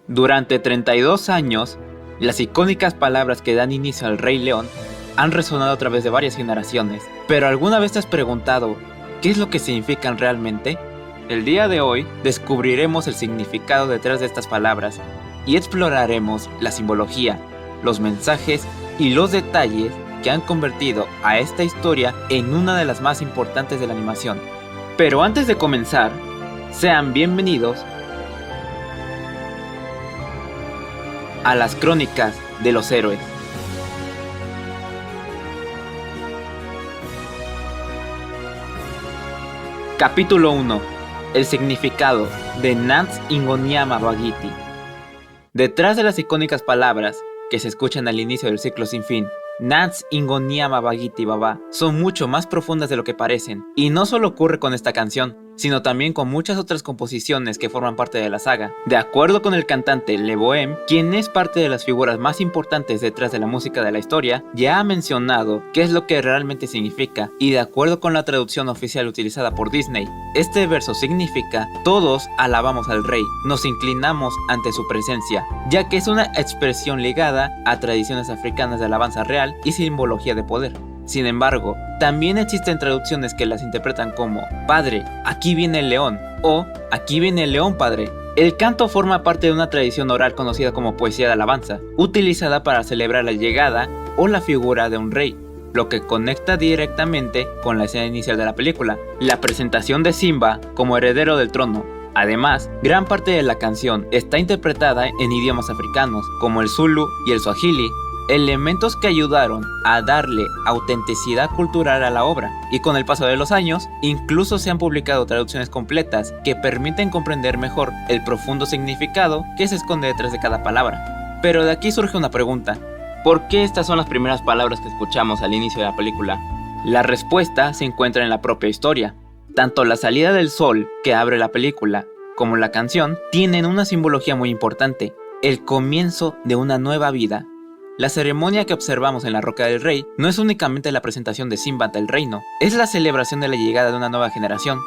Durante 32 años, las icónicas palabras que dan inicio al Rey León han resonado a través de varias generaciones. Pero ¿alguna vez te has preguntado qué es lo que significan realmente? El día de hoy descubriremos el significado detrás de estas palabras y exploraremos la simbología, los mensajes y los detalles que han convertido a esta historia en una de las más importantes de la animación. Pero antes de comenzar, sean bienvenidos a las Crónicas de los Héroes. Capítulo 1. El significado de Nans Ingoniama Bagiti. Detrás de las icónicas palabras que se escuchan al inicio del ciclo sin fin, Nans Ingoniama Bagiti Baba, son mucho más profundas de lo que parecen. Y no solo ocurre con esta canción, sino también con muchas otras composiciones que forman parte de la saga. De acuerdo con el cantante Le Bohème, quien es parte de las figuras más importantes detrás de la música de la historia, ya ha mencionado qué es lo que realmente significa, y de acuerdo con la traducción oficial utilizada por Disney, este verso significa: todos alabamos al rey, nos inclinamos ante su presencia, ya que es una expresión ligada a tradiciones africanas de alabanza real y simbología de poder. Sin embargo, también existen traducciones que las interpretan como: Padre, aquí viene el león, o aquí viene el león, padre. El canto forma parte de una tradición oral conocida como poesía de alabanza, utilizada para celebrar la llegada o la figura de un rey, lo que conecta directamente con la escena inicial de la película, la presentación de Simba como heredero del trono. Además, gran parte de la canción está interpretada en idiomas africanos, como el Zulu y el Swahili, elementos que ayudaron a darle autenticidad cultural a la obra, y con el paso de los años, incluso se han publicado traducciones completas que permiten comprender mejor el profundo significado que se esconde detrás de cada palabra. Pero de aquí surge una pregunta: ¿por qué estas son las primeras palabras que escuchamos al inicio de la película? La respuesta se encuentra en la propia historia. Tanto la salida del sol que abre la película como la canción tienen una simbología muy importante: el comienzo de una nueva vida. La ceremonia que observamos en la Roca del Rey no es únicamente la presentación de Simba ante el reino, es la celebración de la llegada de una nueva generación,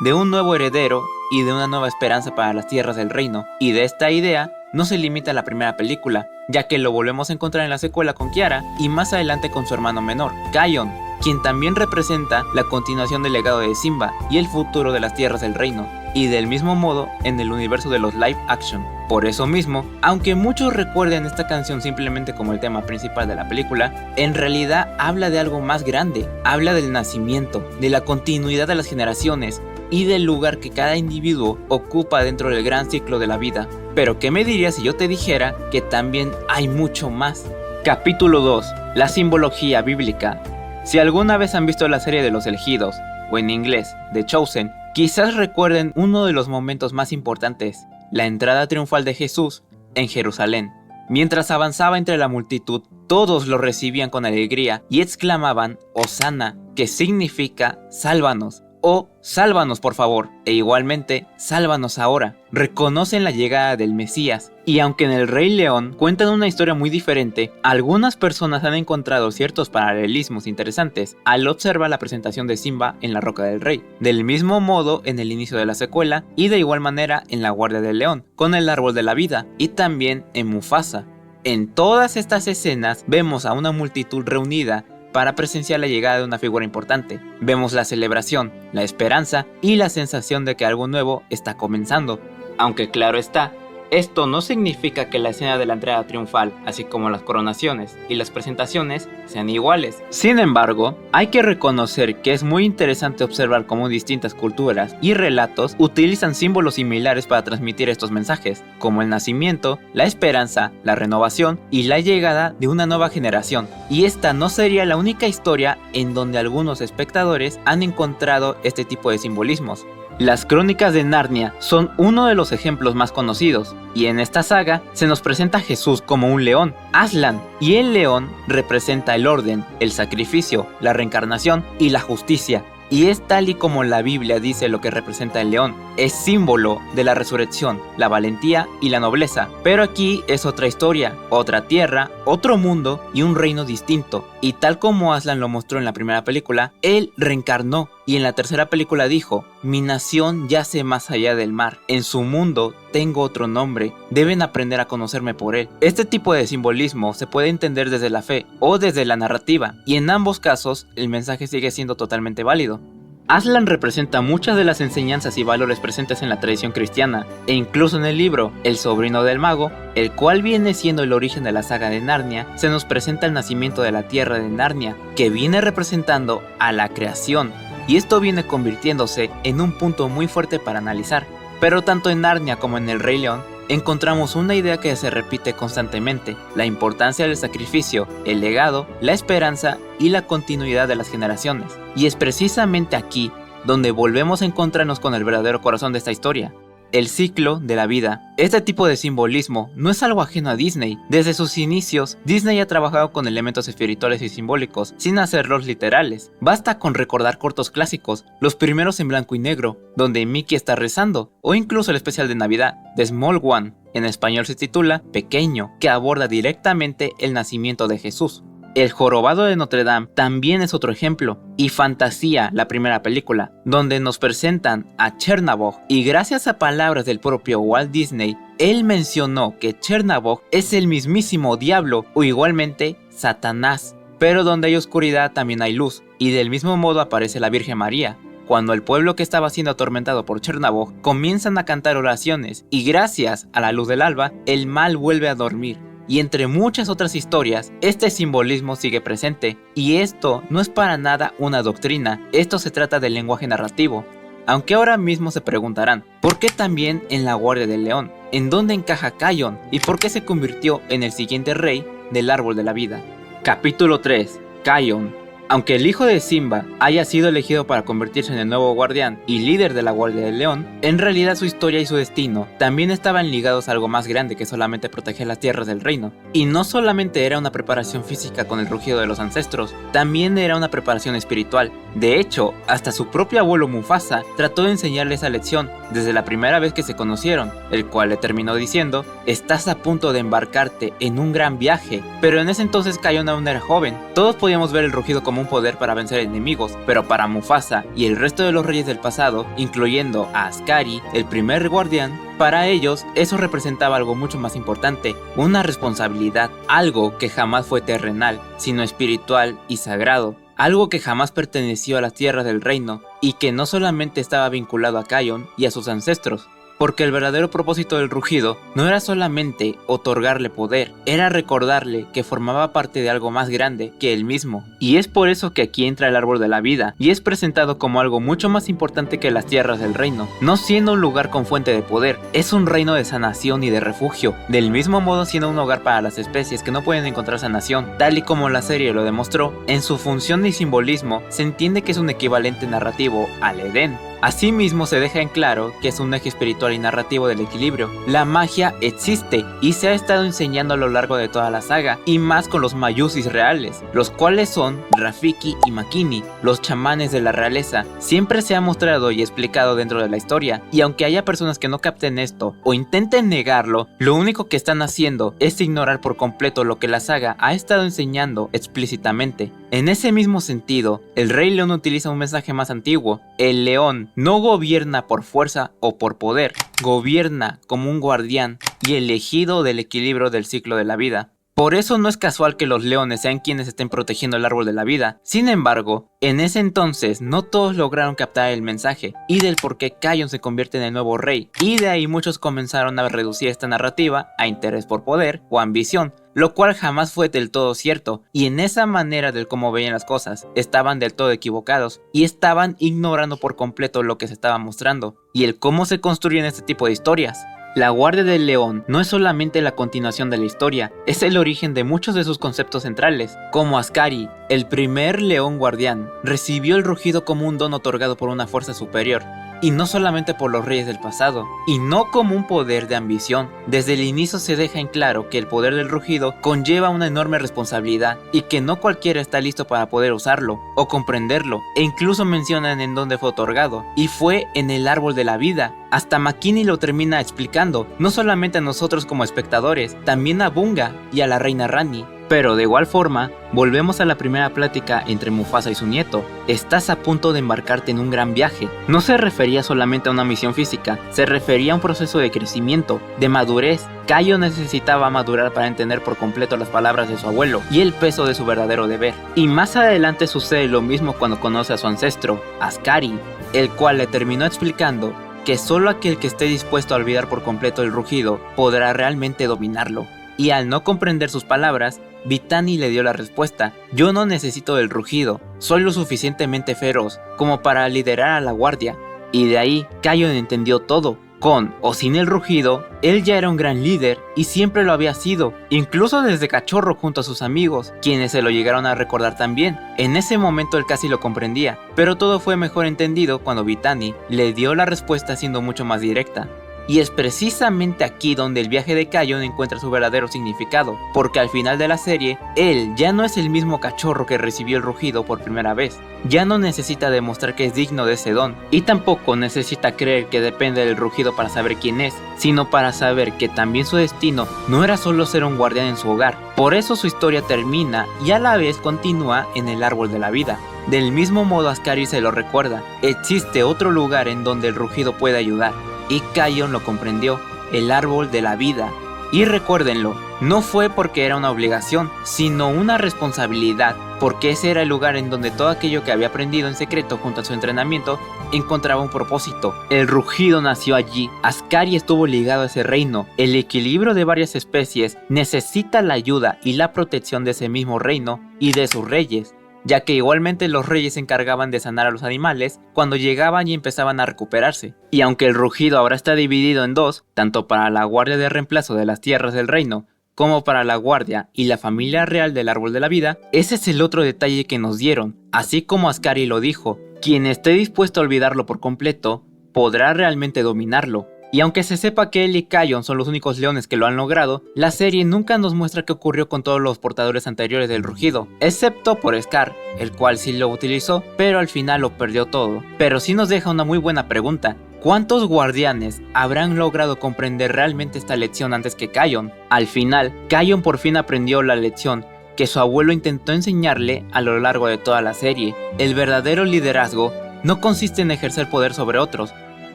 de un nuevo heredero y de una nueva esperanza para las tierras del reino. Y de esta idea no se limita a la primera película, ya que lo volvemos a encontrar en la secuela con Kiara y más adelante con su hermano menor, Kion, quien también representa la continuación del legado de Simba y el futuro de las tierras del reino, y del mismo modo en el universo de los live action. Por eso mismo, aunque muchos recuerden esta canción simplemente como el tema principal de la película, en realidad habla de algo más grande, habla del nacimiento, de la continuidad de las generaciones y del lugar que cada individuo ocupa dentro del gran ciclo de la vida. Pero ¿qué me dirías si yo te dijera que también hay mucho más? Capítulo 2. La simbología bíblica. Si alguna vez han visto la serie de Los Elegidos, o en inglés, The Chosen, quizás recuerden uno de los momentos más importantes: la entrada triunfal de Jesús en Jerusalén. Mientras avanzaba entre la multitud, todos lo recibían con alegría y exclamaban Hosana, que significa sálvanos, o sálvanos por favor, e igualmente sálvanos ahora. Reconocen la llegada del Mesías, y aunque en el Rey León cuentan una historia muy diferente, algunas personas han encontrado ciertos paralelismos interesantes al observar la presentación de Simba en la Roca del Rey, del mismo modo en el inicio de la secuela, y de igual manera en la Guardia del León, con el Árbol de la Vida, y también en Mufasa. En todas estas escenas vemos a una multitud reunida para presenciar la llegada de una figura importante. Vemos la celebración, la esperanza y la sensación de que algo nuevo está comenzando. Aunque claro está, esto no significa que la escena de la entrada triunfal, así como las coronaciones y las presentaciones, sean iguales. Sin embargo, hay que reconocer que es muy interesante observar cómo distintas culturas y relatos utilizan símbolos similares para transmitir estos mensajes, como el nacimiento, la esperanza, la renovación y la llegada de una nueva generación. Y esta no sería la única historia en donde algunos espectadores han encontrado este tipo de simbolismos. Las Crónicas de Narnia son uno de los ejemplos más conocidos, y en esta saga se nos presenta a Jesús como un león, Aslan, y el león representa el orden, el sacrificio, la reencarnación y la justicia. Y es tal y como la Biblia dice lo que representa el león. Es símbolo de la resurrección, la valentía y la nobleza. Pero aquí es otra historia, otra tierra, otro mundo y un reino distinto. Y tal como Aslan lo mostró en la primera película, él reencarnó y en la tercera película dijo: mi nación yace más allá del mar, en su mundo tengo otro nombre, deben aprender a conocerme por él. Este tipo de simbolismo se puede entender desde la fe o desde la narrativa, y en ambos casos el mensaje sigue siendo totalmente válido. Aslan representa muchas de las enseñanzas y valores presentes en la tradición cristiana, e incluso en el libro El sobrino del mago, el cual viene siendo el origen de la saga de Narnia, se nos presenta el nacimiento de la tierra de Narnia, que viene representando a la creación, y esto viene convirtiéndose en un punto muy fuerte para analizar. Pero tanto en Narnia como en El Rey León, encontramos una idea que se repite constantemente: la importancia del sacrificio, el legado, la esperanza y la continuidad de las generaciones. Y es precisamente aquí donde volvemos a encontrarnos con el verdadero corazón de esta historia: el ciclo de la vida. Este tipo de simbolismo no es algo ajeno a Disney. Desde sus inicios, Disney ha trabajado con elementos espirituales y simbólicos, sin hacerlos literales. Basta con recordar cortos clásicos, los primeros en blanco y negro, donde Mickey está rezando, o incluso el especial de Navidad, The Small One, en español se titula Pequeño, que aborda directamente el nacimiento de Jesús. El jorobado de Notre Dame también es otro ejemplo, y Fantasía, la primera película, donde nos presentan a Chernabog, y gracias a palabras del propio Walt Disney, él mencionó que Chernabog es el mismísimo diablo o igualmente Satanás, pero donde hay oscuridad también hay luz, y del mismo modo aparece la Virgen María. Cuando el pueblo que estaba siendo atormentado por Chernabog comienzan a cantar oraciones, y gracias a la luz del alba, el mal vuelve a dormir. Y entre muchas otras historias, este simbolismo sigue presente, y esto no es para nada una doctrina, esto se trata del lenguaje narrativo. Aunque ahora mismo se preguntarán, ¿por qué también en la Guardia del León? ¿En dónde encaja Kion? ¿Y por qué se convirtió en el siguiente rey del Árbol de la Vida? Capítulo 3. Kion. Aunque el hijo de Simba haya sido elegido para convertirse en el nuevo guardián y líder de la Guardia del León, en realidad su historia y su destino también estaban ligados a algo más grande que solamente proteger las tierras del reino. Y no solamente era una preparación física con el rugido de los ancestros, también era una preparación espiritual. De hecho, hasta su propio abuelo Mufasa trató de enseñarle esa lección desde la primera vez que se conocieron, el cual le terminó diciendo: estás a punto de embarcarte en un gran viaje. Pero en ese entonces Kion aún era joven. Todos podíamos ver el rugido como un poder para vencer enemigos, pero para Mufasa y el resto de los reyes del pasado, incluyendo a Ascari, el primer guardián, para ellos eso representaba algo mucho más importante, una responsabilidad, algo que jamás fue terrenal, sino espiritual y sagrado. Algo que jamás perteneció a las tierras del reino, y que no solamente estaba vinculado a Kion y a sus ancestros, porque el verdadero propósito del rugido no era solamente otorgarle poder, era recordarle que formaba parte de algo más grande que él mismo. Y es por eso que aquí entra el árbol de la vida, y es presentado como algo mucho más importante que las tierras del reino, no siendo un lugar con fuente de poder, es un reino de sanación y de refugio, del mismo modo siendo un hogar para las especies que no pueden encontrar sanación. Tal y como la serie lo demostró, en su función y simbolismo se entiende que es un equivalente narrativo al Edén. Asimismo se deja en claro que es un eje espiritual y narrativo del equilibrio. La magia existe y se ha estado enseñando a lo largo de toda la saga, y más con los Mayusis reales, los cuales son Rafiki y Makini, los chamanes de la realeza. Siempre se ha mostrado y explicado dentro de la historia, y aunque haya personas que no capten esto o intenten negarlo, lo único que están haciendo es ignorar por completo lo que la saga ha estado enseñando explícitamente. En ese mismo sentido, el Rey León utiliza un mensaje más antiguo: el león no gobierna por fuerza o por poder, gobierna como un guardián y elegido del equilibrio del ciclo de la vida. Por eso no es casual que los leones sean quienes estén protegiendo el árbol de la vida. Sin embargo, en ese entonces no todos lograron captar el mensaje y del por qué Kion se convierte en el nuevo rey, y de ahí muchos comenzaron a reducir esta narrativa a interés por poder o ambición, lo cual jamás fue del todo cierto, y en esa manera del cómo veían las cosas, estaban del todo equivocados, y estaban ignorando por completo lo que se estaba mostrando, y el cómo se construyen este tipo de historias. La Guardia del León no es solamente la continuación de la historia, es el origen de muchos de sus conceptos centrales, como Ascari, el primer león guardián, recibió el rugido como un don otorgado por una fuerza superior, y no solamente por los reyes del pasado, y no como un poder de ambición. Desde el inicio se deja en claro que el poder del rugido conlleva una enorme responsabilidad, y que no cualquiera está listo para poder usarlo, o comprenderlo, e incluso mencionan en dónde fue otorgado, y fue en el árbol de la vida. Hasta Makini lo termina explicando, no solamente a nosotros como espectadores, también a Bunga y a la reina Rani. Pero de igual forma, volvemos a la primera plática entre Mufasa y su nieto. Estás a punto de embarcarte en un gran viaje. No se refería solamente a una misión física, se refería a un proceso de crecimiento, de madurez. Kaio necesitaba madurar para entender por completo las palabras de su abuelo y el peso de su verdadero deber. Y más adelante sucede lo mismo cuando conoce a su ancestro, Ascari, el cual le terminó explicando que solo aquel que esté dispuesto a olvidar por completo el rugido podrá realmente dominarlo. Y al no comprender sus palabras, Vitani le dio la respuesta: yo no necesito del rugido, soy lo suficientemente feroz como para liderar a la guardia. Y de ahí, Kaio entendió todo. Con o sin el rugido, él ya era un gran líder y siempre lo había sido, incluso desde cachorro junto a sus amigos, quienes se lo llegaron a recordar también. En ese momento él casi lo comprendía, pero todo fue mejor entendido cuando Vitani le dio la respuesta siendo mucho más directa. Y es precisamente aquí donde el viaje de Kaio encuentra su verdadero significado, porque al final de la serie, él ya no es el mismo cachorro que recibió el rugido por primera vez. Ya no necesita demostrar que es digno de ese don, y tampoco necesita creer que depende del rugido para saber quién es, sino para saber que también su destino no era solo ser un guardián en su hogar. Por eso su historia termina y a la vez continúa en el árbol de la vida. Del mismo modo Ascari se lo recuerda, existe otro lugar en donde el rugido puede ayudar. Y Kaio lo comprendió, el árbol de la vida. Y recuérdenlo, no fue porque era una obligación, sino una responsabilidad, porque ese era el lugar en donde todo aquello que había aprendido en secreto junto a su entrenamiento encontraba un propósito. El rugido nació allí, Ascari estuvo ligado a ese reino. El equilibrio de varias especies necesita la ayuda y la protección de ese mismo reino y de sus reyes, ya que igualmente los reyes se encargaban de sanar a los animales cuando llegaban y empezaban a recuperarse. Y aunque el rugido ahora está dividido en dos, tanto para la guardia de reemplazo de las tierras del reino, como para la guardia y la familia real del árbol de la vida, ese es el otro detalle que nos dieron. Así como Ascari lo dijo, quien esté dispuesto a olvidarlo por completo, podrá realmente dominarlo. Y aunque se sepa que él y Kaio son los únicos leones que lo han logrado, la serie nunca nos muestra qué ocurrió con todos los portadores anteriores del rugido, excepto por Scar, el cual sí lo utilizó, pero al final lo perdió todo. Pero sí nos deja una muy buena pregunta: ¿cuántos guardianes habrán logrado comprender realmente esta lección antes que Kaio? Al final, Kaio por fin aprendió la lección que su abuelo intentó enseñarle a lo largo de toda la serie. El verdadero liderazgo no consiste en ejercer poder sobre otros,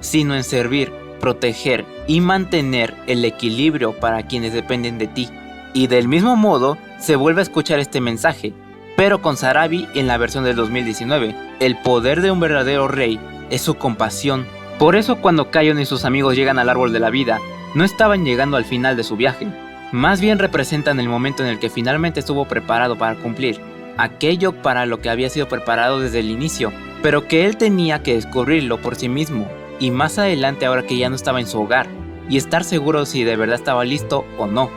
sino en servir, proteger y mantener el equilibrio para quienes dependen de ti. Y del mismo modo se vuelve a escuchar este mensaje, pero con Sarabi en la versión del 2019. El poder de un verdadero rey es su compasión. Por eso cuando Kaio y sus amigos llegan al árbol de la vida, no estaban llegando al final de su viaje, más bien representan el momento en el que finalmente estuvo preparado para cumplir aquello para lo que había sido preparado desde el inicio, pero que él tenía que descubrirlo por sí mismo. Y más adelante, ahora que ya no estaba en su hogar, y estar seguro si de verdad estaba listo o no,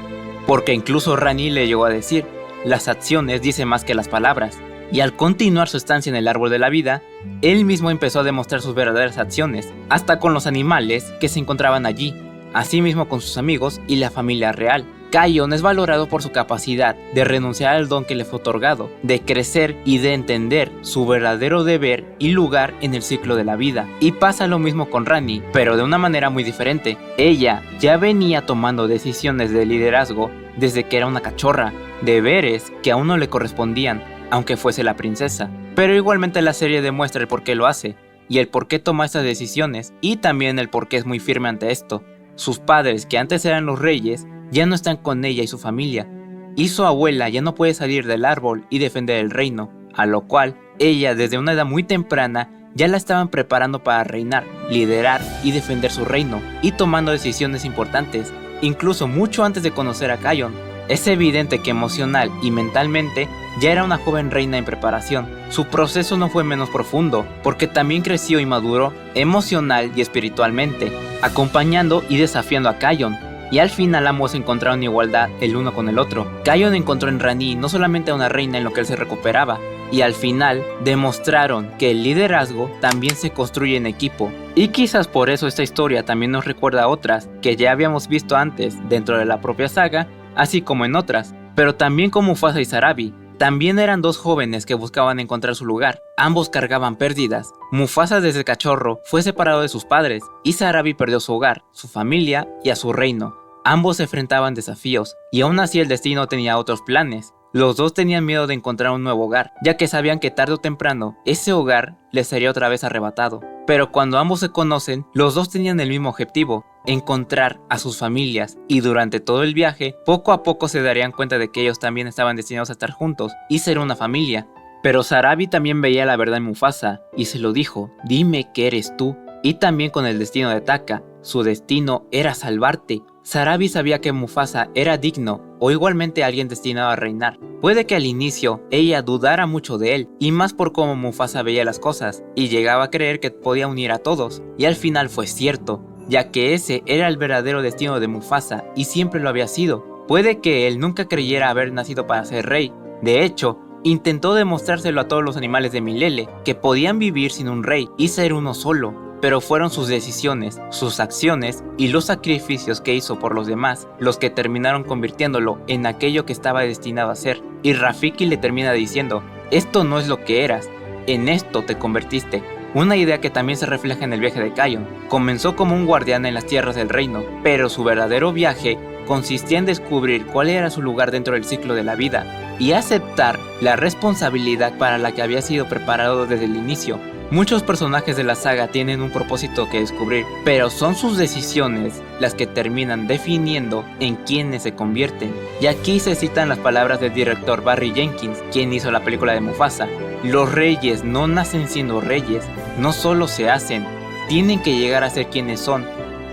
porque incluso Rani le llegó a decir: las acciones dicen más que las palabras. Y al continuar su estancia en el árbol de la vida, él mismo empezó a demostrar sus verdaderas acciones, hasta con los animales que se encontraban allí, asimismo con sus amigos y la familia real. Kaio es valorado por su capacidad de renunciar al don que le fue otorgado, de crecer y de entender su verdadero deber y lugar en el ciclo de la vida. Y pasa lo mismo con Rani, pero de una manera muy diferente. Ella ya venía tomando decisiones de liderazgo desde que era una cachorra, deberes que aún no le correspondían, aunque fuese la princesa. Pero igualmente la serie demuestra el por qué lo hace, y el por qué toma estas decisiones, y también el por qué es muy firme ante esto. Sus padres, que antes eran los reyes, ya no están con ella y su familia, y su abuela ya no puede salir del árbol y defender el reino, a lo cual ella desde una edad muy temprana ya la estaban preparando para reinar, liderar y defender su reino, y tomando decisiones importantes, incluso mucho antes de conocer a Kaio. Es evidente que emocional y mentalmente ya era una joven reina en preparación. Su proceso no fue menos profundo, porque también creció y maduró emocional y espiritualmente, acompañando y desafiando a Kaio. Y al final ambos encontraron igualdad el uno con el otro. Kaio encontró en Rani no solamente a una reina en lo que él se recuperaba, y al final demostraron que el liderazgo también se construye en equipo. Y quizás por eso esta historia también nos recuerda a otras que ya habíamos visto antes dentro de la propia saga, así como en otras, pero también con Mufasa y Sarabi. También eran dos jóvenes que buscaban encontrar su lugar. Ambos cargaban pérdidas. Mufasa desde cachorro fue separado de sus padres y Sarabi perdió su hogar, su familia y a su reino. Ambos se enfrentaban desafíos y aún así el destino tenía otros planes. Los dos tenían miedo de encontrar un nuevo hogar, ya que sabían que tarde o temprano ese hogar les sería otra vez arrebatado. Pero cuando ambos se conocen, los dos tenían el mismo objetivo: encontrar a sus familias, y durante todo el viaje, poco a poco se darían cuenta de que ellos también estaban destinados a estar juntos y ser una familia. Pero Sarabi también veía la verdad en Mufasa y se lo dijo: dime que eres tú. Y también con el destino de Taka, su destino era salvarte. Sarabi sabía que Mufasa era digno o igualmente alguien destinado a reinar. Puede que al inicio ella dudara mucho de él, y más por cómo Mufasa veía las cosas, y llegaba a creer que podía unir a todos, y al final fue cierto, ya que ese era el verdadero destino de Mufasa y siempre lo había sido. Puede que él nunca creyera haber nacido para ser rey. De hecho, intentó demostrárselo a todos los animales de Milele, que podían vivir sin un rey y ser uno solo. Pero fueron sus decisiones, sus acciones y los sacrificios que hizo por los demás los que terminaron convirtiéndolo en aquello que estaba destinado a ser. Y Rafiki le termina diciendo: esto no es lo que eras, en esto te convertiste. Una idea que también se refleja en el viaje de Kion. Comenzó como un guardián en las tierras del reino, pero su verdadero viaje consistía en descubrir cuál era su lugar dentro del ciclo de la vida y aceptar la responsabilidad para la que había sido preparado desde el inicio. Muchos personajes de la saga tienen un propósito que descubrir, pero son sus decisiones las que terminan definiendo en quiénes se convierten. Y aquí se citan las palabras del director Barry Jenkins, quien hizo la película de Mufasa: los reyes no nacen siendo reyes, no solo se hacen, tienen que llegar a ser quienes son,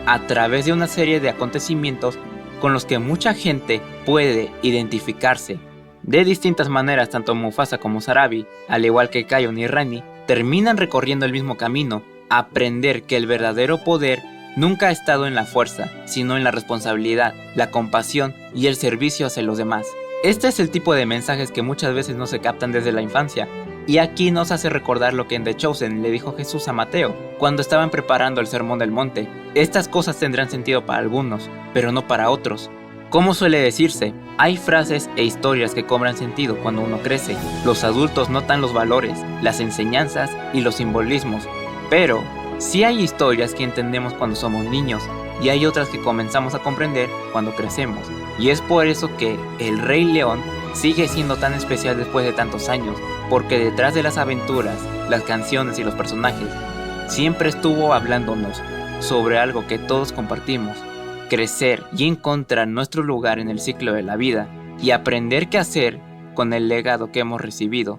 a través de una serie de acontecimientos con los que mucha gente puede identificarse. De distintas maneras, tanto Mufasa como Sarabi, al igual que Kion y Rani, terminan recorriendo el mismo camino: aprender que el verdadero poder nunca ha estado en la fuerza, sino en la responsabilidad, la compasión y el servicio hacia los demás. Este es el tipo de mensajes que muchas veces no se captan desde la infancia, y aquí nos hace recordar lo que en The Chosen le dijo Jesús a Mateo cuando estaban preparando el Sermón del Monte: estas cosas tendrán sentido para algunos, pero no para otros. Como suele decirse, hay frases e historias que cobran sentido cuando uno crece. Los adultos notan los valores, las enseñanzas y los simbolismos, pero sí hay historias que entendemos cuando somos niños, y hay otras que comenzamos a comprender cuando crecemos. Y es por eso que El Rey León sigue siendo tan especial después de tantos años, porque detrás de las aventuras, las canciones y los personajes, siempre estuvo hablándonos sobre algo que todos compartimos: crecer y encontrar nuestro lugar en el ciclo de la vida y aprender qué hacer con el legado que hemos recibido.